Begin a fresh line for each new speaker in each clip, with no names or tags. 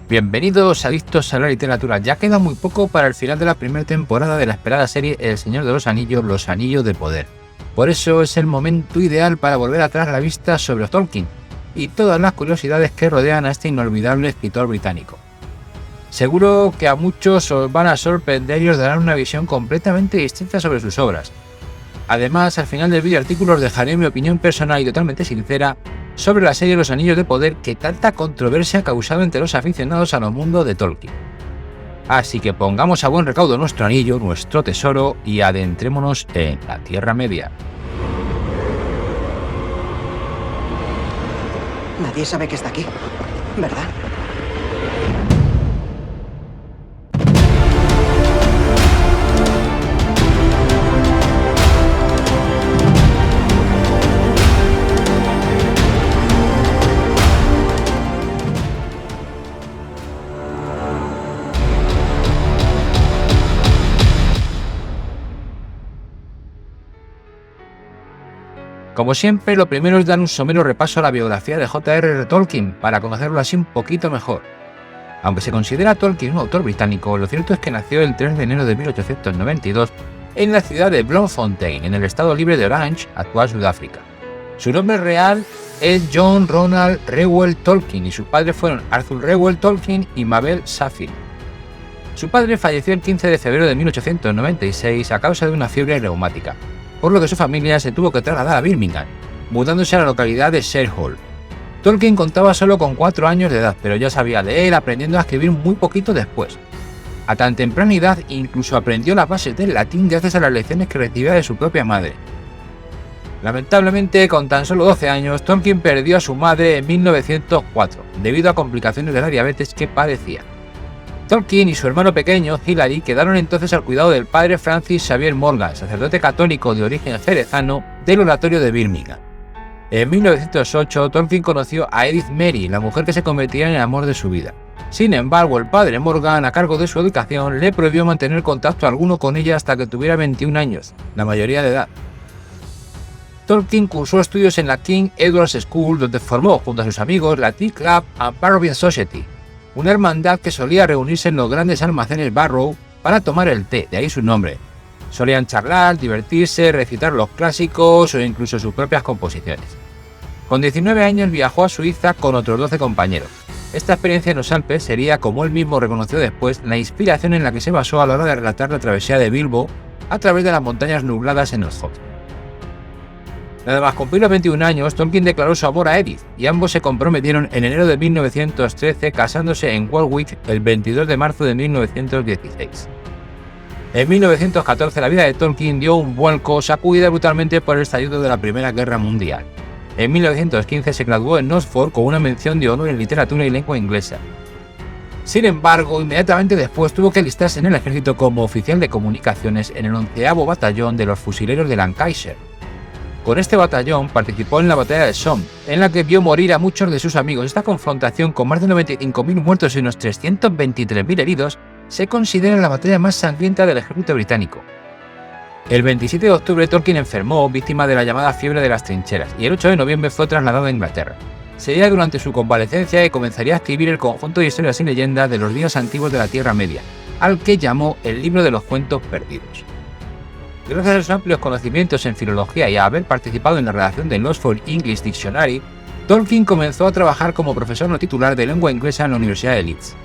Bienvenidos adictos a la literatura. Ya queda muy poco para el final de la primera temporada de la esperada serie El Señor de los Anillos, Los Anillos de Poder. Por eso es el momento ideal para volver atrás la vista sobre Tolkien y todas las curiosidades que rodean a este inolvidable escritor británico. Seguro que a muchos os van a sorprender y os darán una visión completamente distinta sobre sus obras. Además, al final del vídeo artículo os dejaré mi opinión personal y totalmente sincera sobre la serie Los Anillos de Poder que tanta controversia ha causado entre los aficionados a los mundos de Tolkien. Así que pongamos a buen recaudo nuestro anillo, nuestro tesoro y adentrémonos en la Tierra Media.
Nadie sabe que está aquí, ¿verdad?
Como siempre, lo primero es dar un somero repaso a la biografía de J.R.R. Tolkien para conocerlo así un poquito mejor. Aunque se considera a Tolkien un autor británico, lo cierto es que nació el 3 de enero de 1892 en la ciudad de Bloemfontein, en el estado libre de Orange, actual Sudáfrica. Su nombre real es John Ronald Reuel Tolkien y sus padres fueron Arthur Reuel Tolkien y Mabel Safin. Su padre falleció el 15 de febrero de 1896 a causa de una fiebre reumática, por lo que su familia se tuvo que trasladar a Birmingham, mudándose a la localidad de Sherhall. Tolkien contaba solo con 4 años de edad, pero ya sabía leer, aprendiendo a escribir muy poquito después. A tan temprana edad incluso aprendió las bases del latín gracias a las lecciones que recibía de su propia madre. Lamentablemente, con tan solo 12 años, Tolkien perdió a su madre en 1904, debido a complicaciones de la diabetes que padecía. Tolkien y su hermano pequeño, Hilary, quedaron entonces al cuidado del padre Francis Xavier Morgan, sacerdote católico de origen jerezano del oratorio de Birmingham. En 1908, Tolkien conoció a Edith Mary, la mujer que se convertiría en el amor de su vida. Sin embargo, el padre Morgan, a cargo de su educación, le prohibió mantener contacto alguno con ella hasta que tuviera 21 años, la mayoría de edad. Tolkien cursó estudios en la King Edward's School, donde formó, junto a sus amigos, la Tea Club and Barrowing Society, una hermandad que solía reunirse en los grandes almacenes Barrow para tomar el té, de ahí su nombre. Solían charlar, divertirse, recitar los clásicos o incluso sus propias composiciones. Con 19 años viajó a Suiza con otros 12 compañeros. Esta experiencia en los Alpes sería, como él mismo reconoció después, la inspiración en la que se basó a la hora de relatar la travesía de Bilbo a través de las montañas nubladas en el Hobbit. Nada más cumplir los 21 años, Tolkien declaró su amor a Edith y ambos se comprometieron en enero de 1913, casándose en Warwick el 22 de marzo de 1916. En 1914 la vida de Tolkien dio un vuelco, sacudida brutalmente por el estallido de la Primera Guerra Mundial. En 1915 se graduó en Oxford con una mención de honor en literatura y lengua inglesa. Sin embargo, inmediatamente después tuvo que alistarse en el ejército como oficial de comunicaciones en el 11º Batallón de los Fusileros de Lancashire. Con este batallón participó en la batalla de Somme, en la que vio morir a muchos de sus amigos. Esta confrontación, con más de 95.000 muertos y unos 323.000 heridos, se considera la batalla más sangrienta del ejército británico. El 27 de octubre Tolkien enfermó, víctima de la llamada fiebre de las trincheras, y el 8 de noviembre fue trasladado a Inglaterra. Sería durante su convalecencia que comenzaría a escribir el conjunto de historias y leyendas de los días antiguos de la Tierra Media, al que llamó el libro de los cuentos perdidos. Gracias a sus amplios conocimientos en filología y a haber participado en la redacción del Oxford English Dictionary, Tolkien comenzó a trabajar como profesor no titular de lengua inglesa en la Universidad de Leeds.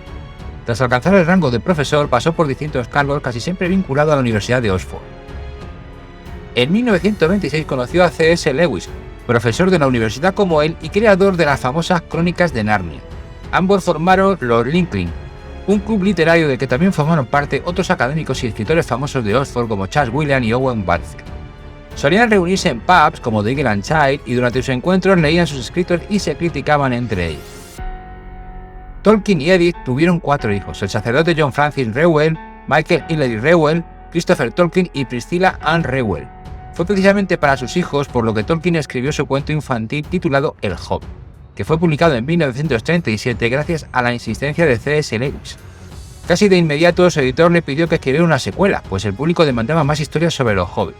Tras alcanzar el rango de profesor, pasó por distintos cargos, casi siempre vinculado a la Universidad de Oxford. En 1926 conoció a C.S. Lewis, profesor de la universidad como él y creador de las famosas Crónicas de Narnia. Ambos formaron los Lincoln, un club literario del que también formaron parte otros académicos y escritores famosos de Oxford como Charles William y Owen Barfield. Solían reunirse en pubs como The Eagle and Child y durante sus encuentros leían sus escritos y se criticaban entre ellos. Tolkien y Edith tuvieron 4 hijos: el sacerdote John Francis Reuel, Michael Hilary Reuel, Christopher Tolkien y Priscilla Ann Reuel. Fue precisamente para sus hijos por lo que Tolkien escribió su cuento infantil titulado El Hobbit, que fue publicado en 1937 gracias a la insistencia de C.S. Lewis. Casi de inmediato su editor le pidió que escribiera una secuela, pues el público demandaba más historias sobre los hobbits.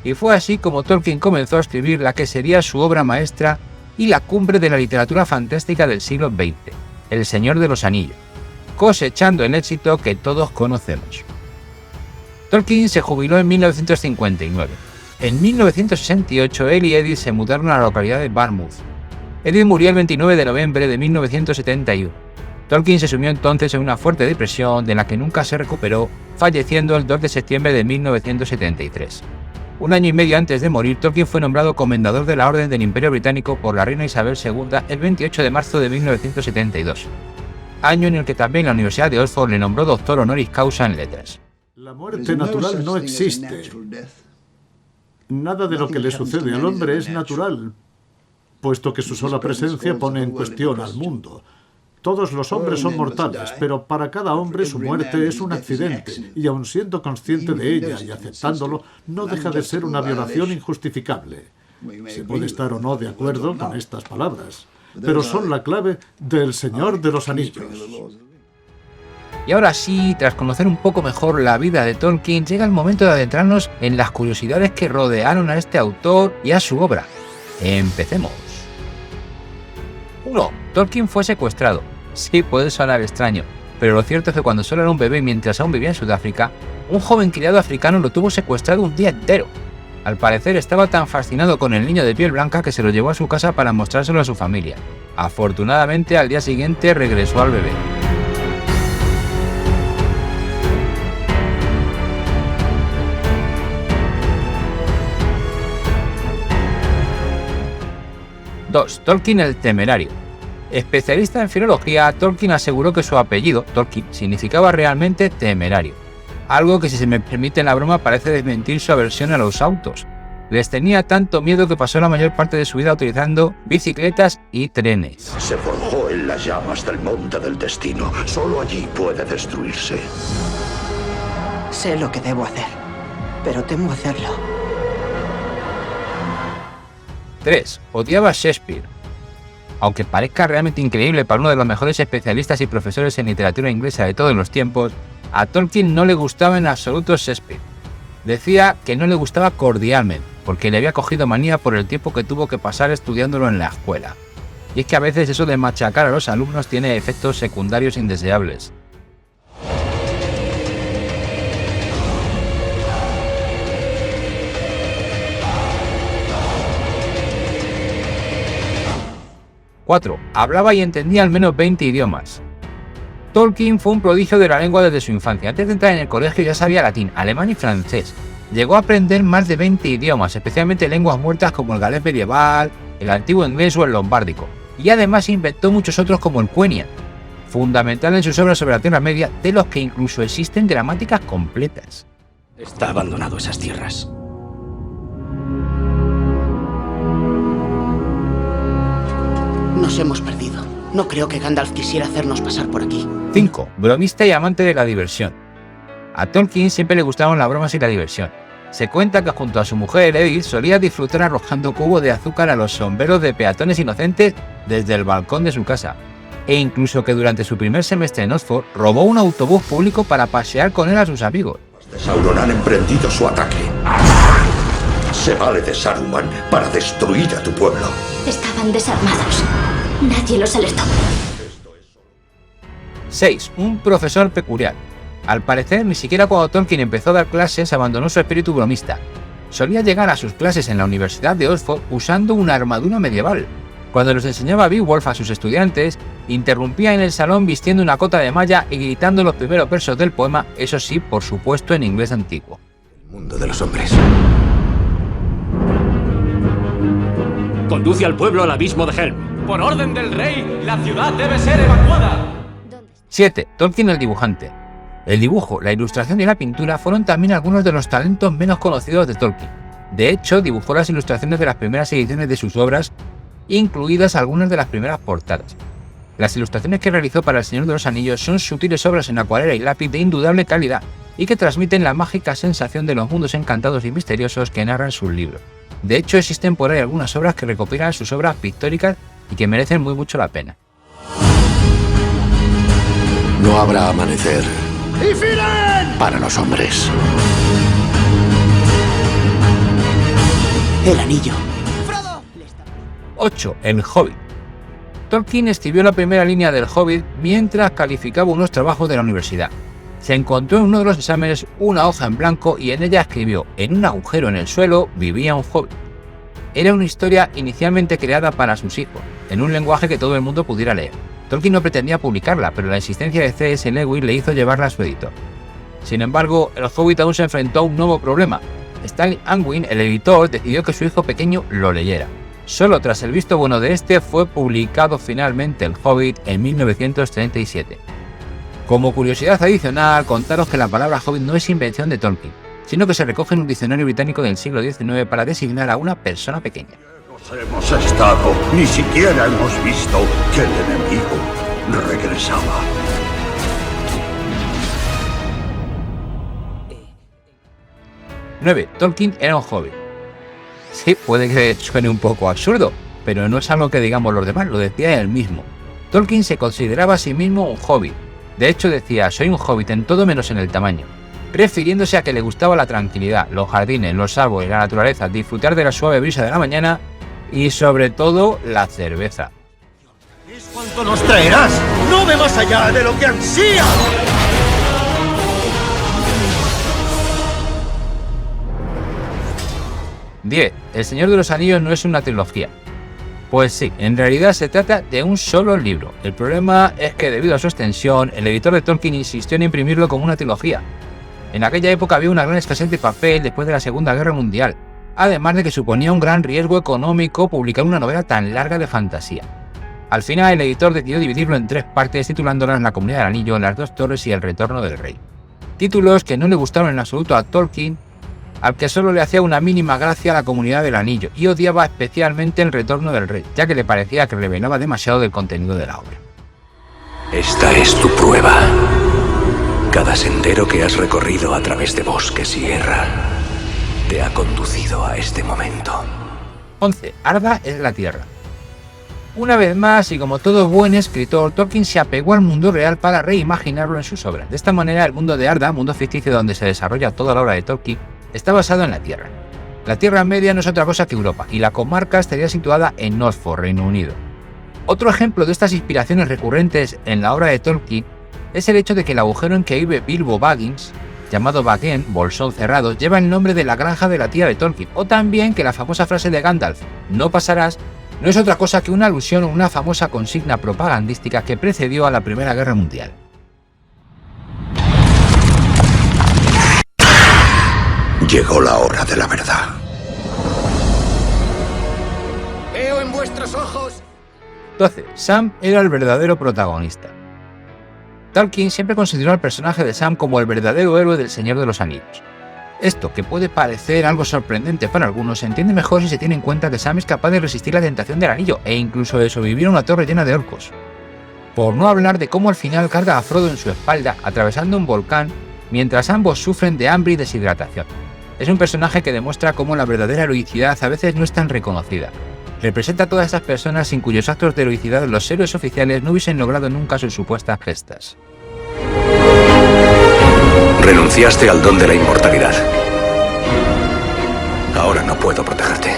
Y fue así como Tolkien comenzó a escribir la que sería su obra maestra y la cumbre de la literatura fantástica del siglo XX, El Señor de los Anillos, cosechando el éxito que todos conocemos. Tolkien se jubiló en 1959. En 1968 él y Edith se mudaron a la localidad de Barmouth. Edith murió el 29 de noviembre de 1971. Tolkien se sumió entonces en una fuerte depresión de la que nunca se recuperó, falleciendo el 2 de septiembre de 1973. Un año y medio antes de morir, Tolkien fue nombrado Comendador de la Orden del Imperio Británico por la reina Isabel II el 28 de marzo de 1972, año en el que también la Universidad de Oxford le nombró doctor honoris causa en letras.
La muerte natural no existe. Nada de lo que le sucede al hombre es natural, puesto que su sola presencia pone en cuestión al mundo. Todos los hombres son mortales, pero para cada hombre su muerte es un accidente, y aun siendo consciente de ella y aceptándolo, no deja de ser una violación injustificable. Se puede estar o no de acuerdo con estas palabras, pero son la clave del Señor de los Anillos.
Y ahora sí, tras conocer un poco mejor la vida de Tolkien, llega el momento de adentrarnos en las curiosidades que rodearon a este autor y a su obra. Empecemos. 1. Tolkien fue secuestrado. Sí, puede sonar extraño, pero lo cierto es que cuando solo era un bebé y mientras aún vivía en Sudáfrica, un joven criado africano lo tuvo secuestrado un día entero. Al parecer estaba tan fascinado con el niño de piel blanca que se lo llevó a su casa para mostrárselo a su familia. Afortunadamente, al día siguiente regresó al bebé. Tolkien el Temerario. Especialista en filología, Tolkien aseguró que su apellido, Tolkien, significaba realmente temerario. Algo que, si se me permite la broma, parece desmentir su aversión a los autos. Les tenía tanto miedo que pasó la mayor parte de su vida utilizando bicicletas y trenes.
Se forjó en las llamas del monte del destino. Solo allí puede destruirse.
Sé lo que debo hacer, pero temo hacerlo.
3. Odiaba a Shakespeare. Aunque parezca realmente increíble para uno de los mejores especialistas y profesores en literatura inglesa de todos los tiempos, a Tolkien no le gustaba en absoluto Shakespeare. Decía que no le gustaba cordialmente, porque le había cogido manía por el tiempo que tuvo que pasar estudiándolo en la escuela. Y es que a veces eso de machacar a los alumnos tiene efectos secundarios indeseables. ¡4! Hablaba y entendía al menos 20 idiomas. Tolkien fue un prodigio de la lengua desde su infancia. Antes de entrar en el colegio ya sabía latín, alemán y francés. Llegó a aprender más de 20 idiomas, especialmente lenguas muertas como el galés medieval, el antiguo inglés o el lombárdico. Y además inventó muchos otros como el Quenya, fundamental en sus obras sobre la Tierra Media, de los que incluso existen gramáticas completas.
Está abandonado esas tierras.
Nos hemos perdido. No creo que Gandalf quisiera hacernos pasar por aquí.
5. Bromista y amante de la diversión. A Tolkien siempre le gustaban las bromas y la diversión. Se cuenta que junto a su mujer Edith solía disfrutar arrojando cubos de azúcar a los sombreros de peatones inocentes desde el balcón de su casa. E incluso que durante su primer semestre en Oxford robó un autobús público para pasear con él a sus amigos.
Los de Sauron han emprendido su ataque. Se vale de Saruman para destruir a tu pueblo.
Estaban desarmados. Nadie los alertó.
6. Un profesor peculiar. Al parecer, ni siquiera cuando Tolkien empezó a dar clases abandonó su espíritu bromista. Solía llegar a sus clases en la Universidad de Oxford usando una armadura medieval. Cuando los enseñaba Beowulf a sus estudiantes, interrumpía en el salón vistiendo una cota de malla y gritando los primeros versos del poema, eso sí, por supuesto en inglés antiguo.
El mundo de los hombres.
Conduce al pueblo al abismo de Helm. Por orden del rey, la ciudad debe ser evacuada.
7. Tolkien el dibujante. El dibujo, la ilustración y la pintura fueron también algunos de los talentos menos conocidos de Tolkien. De hecho, dibujó las ilustraciones de las primeras ediciones de sus obras, incluidas algunas de las primeras portadas. Las ilustraciones que realizó para El Señor de los Anillos son sutiles obras en acuarela y lápiz de indudable calidad y que transmiten la mágica sensación de los mundos encantados y misteriosos que narran sus libros. De hecho, existen por ahí algunas obras que recopilan sus obras pictóricas y que merecen muy mucho la pena.
No habrá amanecer para los hombres.
El anillo.
8. El Hobbit. Tolkien escribió la primera línea del Hobbit mientras calificaba unos trabajos de la universidad. Se encontró en uno de los exámenes una hoja en blanco y en ella escribió: en un agujero en el suelo vivía un hobbit. Era una historia inicialmente creada para sus hijos, en un lenguaje que todo el mundo pudiera leer. Tolkien no pretendía publicarla, pero la insistencia de C.S. Lewis le hizo llevarla a su editor. Sin embargo, el Hobbit aún se enfrentó a un nuevo problema. Stanley Unwin, el editor, decidió que su hijo pequeño lo leyera. Solo tras el visto bueno de este fue publicado finalmente el Hobbit en 1937. Como curiosidad adicional, contaros que la palabra Hobbit no es invención de Tolkien, sino que se recoge en un diccionario británico del siglo XIX para designar a una persona pequeña.
Hemos estado, ni siquiera hemos visto que el enemigo regresaba.
Tolkien era un hobbit. Sí, puede que suene un poco absurdo, pero no es algo que digamos los demás, lo decía él mismo. Tolkien se consideraba a sí mismo un hobbit. De hecho decía: soy un hobbit en todo menos en el tamaño, refiriéndose a que le gustaba la tranquilidad, los jardines, los árboles, la naturaleza, disfrutar de la suave brisa de la mañana y sobre todo la cerveza.
¿Es cuánto nos traerás? ¡No ve más allá de lo que ansía!
El Señor de los Anillos no es una trilogía. Pues sí, en realidad se trata de un solo libro. El problema es que debido a su extensión, el editor de Tolkien insistió en imprimirlo como una trilogía. En aquella época había una gran escasez de papel después de la Segunda Guerra Mundial, además de que suponía un gran riesgo económico publicar una novela tan larga de fantasía. Al final, el editor decidió dividirlo en 3 partes, titulándolas La Comunidad del Anillo, Las Dos Torres y El Retorno del Rey. Títulos que no le gustaron en absoluto a Tolkien, al que solo le hacía una mínima gracia a La Comunidad del Anillo y odiaba especialmente El Retorno del Rey, ya que le parecía que revelaba demasiado del contenido de la obra.
Esta es tu prueba. Cada sendero que has recorrido a través de bosques y guerra te ha conducido a este momento.
11. Arda es la Tierra. Una vez más, y como todo buen escritor, Tolkien se apegó al mundo real para reimaginarlo en sus obras. De esta manera, el mundo de Arda, mundo ficticio donde se desarrolla toda la obra de Tolkien, está basado en la Tierra. La Tierra Media no es otra cosa que Europa, y la comarca estaría situada en Norfolk, Reino Unido. Otro ejemplo de estas inspiraciones recurrentes en la obra de Tolkien es el hecho de que el agujero en que vive Bilbo Baggins, llamado Bagen, bolsón cerrado, lleva el nombre de la granja de la tía de Tolkien, o también que la famosa frase de Gandalf, no pasarás, no es otra cosa que una alusión a una famosa consigna propagandística que precedió a la Primera Guerra Mundial.
Llegó la hora de la verdad.
Veo en vuestros ojos.
12. Sam era el verdadero protagonista. Tolkien siempre consideró al personaje de Sam como el verdadero héroe del Señor de los Anillos. Esto, que puede parecer algo sorprendente para algunos, se entiende mejor si se tiene en cuenta que Sam es capaz de resistir la tentación del anillo e incluso de sobrevivir a una torre llena de orcos. Por no hablar de cómo al final carga a Frodo en su espalda atravesando un volcán mientras ambos sufren de hambre y deshidratación. Es un personaje que demuestra cómo la verdadera heroicidad a veces no es tan reconocida. Representa a todas esas personas sin cuyos actos de heroicidad los héroes oficiales no hubiesen logrado nunca sus supuestas gestas.
Renunciaste al don de la inmortalidad. Ahora no puedo protegerte.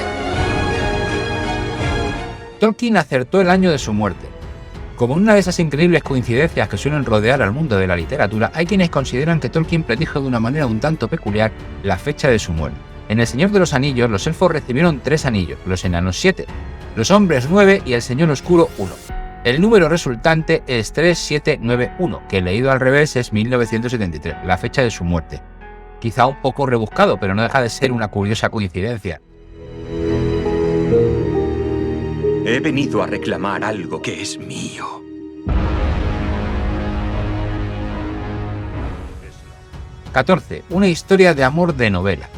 Tolkien acertó el año de su muerte. Como una de esas increíbles coincidencias que suelen rodear al mundo de la literatura, hay quienes consideran que Tolkien predijo de una manera un tanto peculiar la fecha de su muerte. En El Señor de los Anillos, los elfos recibieron 3 anillos, los enanos 7, los hombres 9 y el Señor Oscuro 1. El número resultante es 3791, que leído al revés es 1973, la fecha de su muerte. Quizá un poco rebuscado, pero no deja de ser una curiosa coincidencia.
He venido a reclamar algo que es mío.
⁻. Una historia de amor de novela.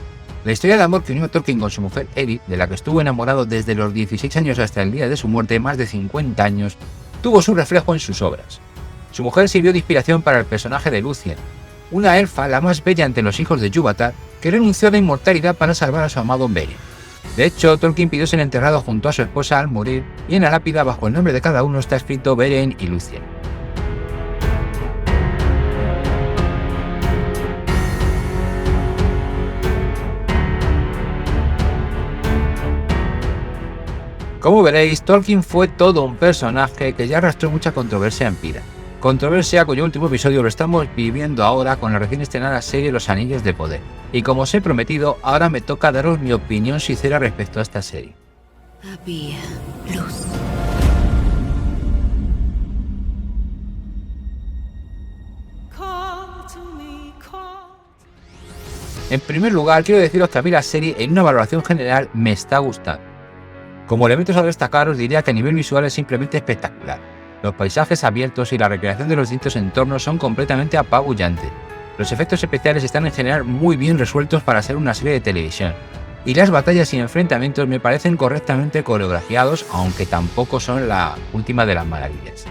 La historia de amor que unió a Tolkien con su mujer Edith, de la que estuvo enamorado desde los 16 años hasta el día de su muerte, más de 50 años, tuvo su reflejo en sus obras. Su mujer sirvió de inspiración para el personaje de Lúthien, una elfa, la más bella entre los hijos de Ilúvatar, que renunció a la inmortalidad para salvar a su amado Beren. De hecho, Tolkien pidió ser enterrado junto a su esposa al morir, y en la lápida bajo el nombre de cada uno está escrito Beren y Lúthien. Como veréis, Tolkien fue todo un personaje que ya arrastró mucha controversia en vida. Controversia cuyo último episodio lo estamos viviendo ahora con la recién estrenada serie Los Anillos de Poder. Y como os he prometido, ahora me toca daros mi opinión sincera respecto a esta serie.
Había luz.
En primer lugar, quiero deciros que a mí la serie, en una valoración general, me está gustando. Como elementos a destacar, os diría que a nivel visual es simplemente espectacular. Los paisajes abiertos y la recreación de los distintos entornos son completamente apabullantes. Los efectos especiales están en general muy bien resueltos para ser una serie de televisión. Y las batallas y enfrentamientos me parecen correctamente coreografiados, aunque tampoco son la última de las maravillas.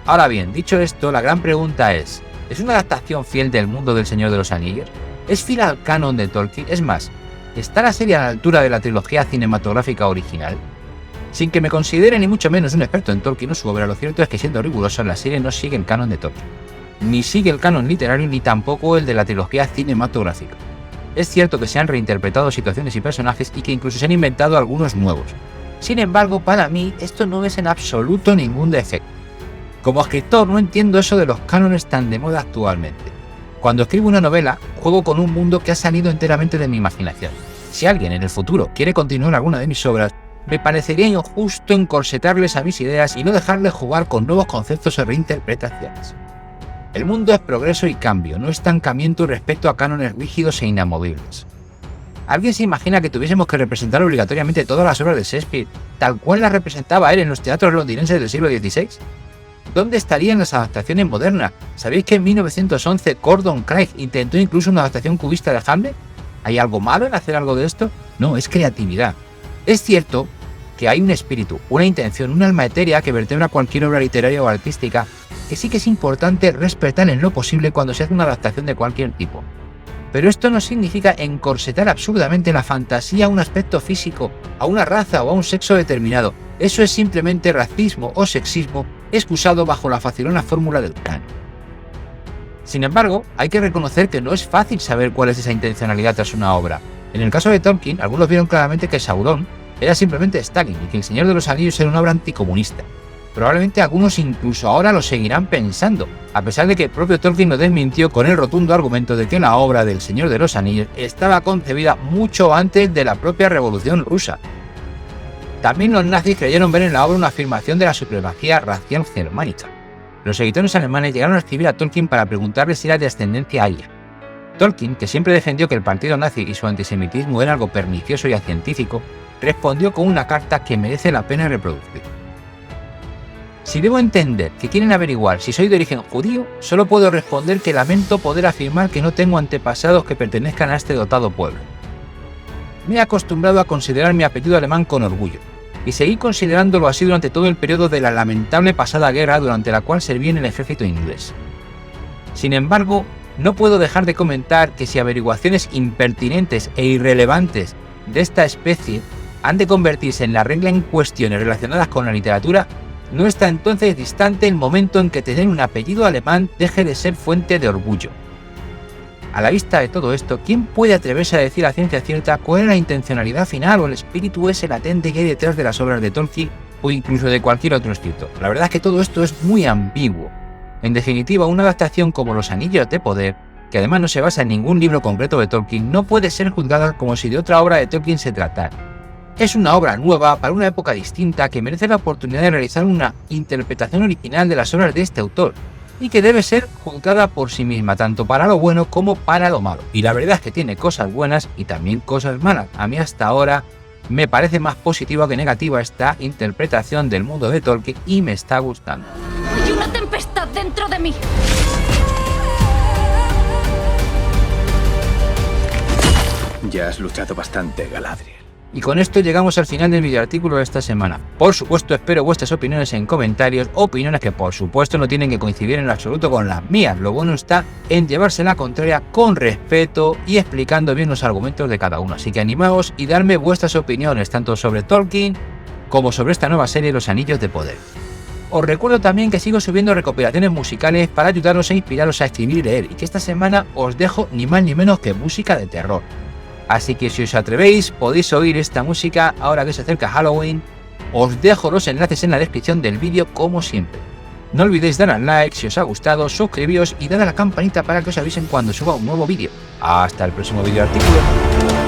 Ahora bien, dicho esto, la gran pregunta ¿es una adaptación fiel del mundo del Señor de los Anillos? ¿Es fiel al canon de Tolkien? Es más, ¿está la serie a la altura de la trilogía cinematográfica original? Sin que me considere ni mucho menos un experto en Tolkien o su obra, lo cierto es que, siendo riguroso, la serie no sigue el canon de Tolkien. Ni sigue el canon literario ni tampoco el de la trilogía cinematográfica. Es cierto que se han reinterpretado situaciones y personajes y que incluso se han inventado algunos nuevos. Sin embargo, para mí, esto no es en absoluto ningún defecto. Como escritor no entiendo eso de los cánones tan de moda actualmente. Cuando escribo una novela, juego con un mundo que ha salido enteramente de mi imaginación. Si alguien en el futuro quiere continuar alguna de mis obras, me parecería injusto encorsetarles a mis ideas y no dejarles jugar con nuevos conceptos o reinterpretaciones. El mundo es progreso y cambio, no estancamiento respecto a cánones rígidos e inamovibles. ¿Alguien se imagina que tuviésemos que representar obligatoriamente todas las obras de Shakespeare, tal cual las representaba él en los teatros londinenses del siglo XVI? ¿Dónde estarían las adaptaciones modernas? ¿Sabéis que en 1911 Gordon Craig intentó incluso una adaptación cubista de Hamlet? ¿Hay algo malo en hacer algo de esto? No, es creatividad. Es cierto que hay un espíritu, una intención, un alma etérea que vertebra cualquier obra literaria o artística, que sí que es importante respetar en lo posible cuando se hace una adaptación de cualquier tipo. Pero esto no significa encorsetar absurdamente la fantasía a un aspecto físico, a una raza o a un sexo determinado. Eso es simplemente racismo o sexismo excusado bajo la facilona fórmula del canon. Sin embargo, hay que reconocer que no es fácil saber cuál es esa intencionalidad tras una obra. En el caso de Tolkien, algunos vieron claramente que Sauron era simplemente Stalin y que El Señor de los Anillos era una obra anticomunista. Probablemente algunos incluso ahora lo seguirán pensando, a pesar de que el propio Tolkien lo desmintió con el rotundo argumento de que la obra del Señor de los Anillos estaba concebida mucho antes de la propia Revolución Rusa. También los nazis creyeron ver en la obra una afirmación de la supremacía racial germánica. Los editores alemanes llegaron a escribir a Tolkien para preguntarle si era de ascendencia aria. Tolkien, que siempre defendió que el partido nazi y su antisemitismo era algo pernicioso y acientífico, respondió con una carta que merece la pena reproducir. Si debo entender que quieren averiguar si soy de origen judío, solo puedo responder que lamento poder afirmar que no tengo antepasados que pertenezcan a este dotado pueblo. Me he acostumbrado a considerar mi apellido alemán con orgullo, y seguí considerándolo así durante todo el periodo de la lamentable pasada guerra durante la cual serví en el ejército inglés. Sin embargo, no puedo dejar de comentar que si averiguaciones impertinentes e irrelevantes de esta especie han de convertirse en la regla en cuestiones relacionadas con la literatura, no está entonces distante el momento en que tener un apellido alemán deje de ser fuente de orgullo. A la vista de todo esto, ¿quién puede atreverse a decir a ciencia cierta cuál es la intencionalidad final o el espíritu ese latente que hay detrás de las obras de Tolkien o incluso de cualquier otro escritor? La verdad es que todo esto es muy ambiguo. En definitiva, una adaptación como Los Anillos de Poder, que además no se basa en ningún libro concreto de Tolkien, no puede ser juzgada como si de otra obra de Tolkien se tratara. Es una obra nueva para una época distinta que merece la oportunidad de realizar una interpretación original de las obras de este autor, y que debe ser juzgada por sí misma, tanto para lo bueno como para lo malo. Y la verdad es que tiene cosas buenas y también cosas malas. A mí hasta ahora me parece más positiva que negativa esta interpretación del mundo de Tolkien y me está gustando.
Hay una tempestad dentro de mí.
Ya has luchado bastante, Galadriel.
Y con esto llegamos al final del videoartículo de esta semana. Por supuesto, espero vuestras opiniones en comentarios, opiniones que por supuesto no tienen que coincidir en lo absoluto con las mías. Lo bueno está en llevarse la contraria con respeto y explicando bien los argumentos de cada uno. Así que animaos y darme vuestras opiniones, tanto sobre Tolkien como sobre esta nueva serie Los Anillos de Poder. Os recuerdo también que sigo subiendo recopilaciones musicales para ayudaros e inspiraros a escribir y leer, y que esta semana os dejo ni más ni menos que música de terror. Así que si os atrevéis podéis oír esta música ahora que se acerca Halloween. Os dejo los enlaces en la descripción del vídeo como siempre. No olvidéis dar al like si os ha gustado, suscribíos y dad a la campanita para que os avisen cuando suba un nuevo vídeo. Hasta el próximo vídeo artículo.